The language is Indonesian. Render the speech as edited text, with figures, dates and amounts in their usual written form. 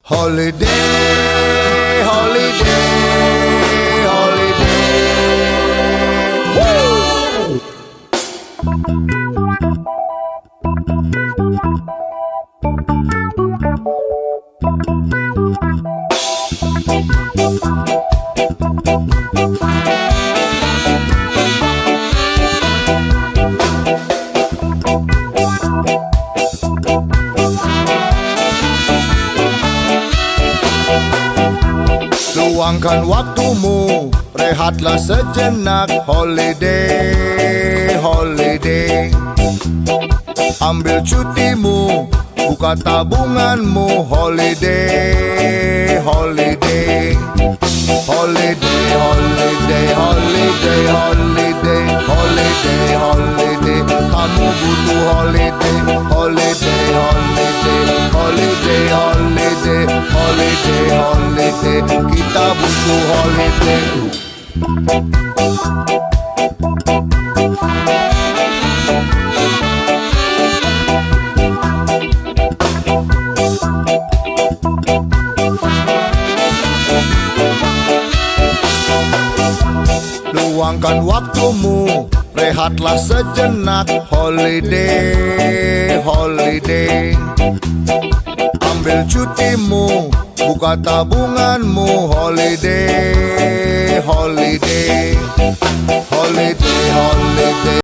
Holiday, holiday, holiday. Woo! Luangkan waktumu, rehatlah sejenak. Holiday, holiday. Ambil cutimu, buka tabunganmu. Holiday, holiday. Holiday, holiday, holiday, holiday. Holiday, holiday. Kamu butuh holiday. Holiday, holiday. Holiday, holiday. Holiday, holiday. Kita butuh holiday. Luangkan waktumu, rehatlah sejenak. Holiday, holiday. Ambil cutimu, buka tabunganmu. Holiday, holiday. Holiday, holiday.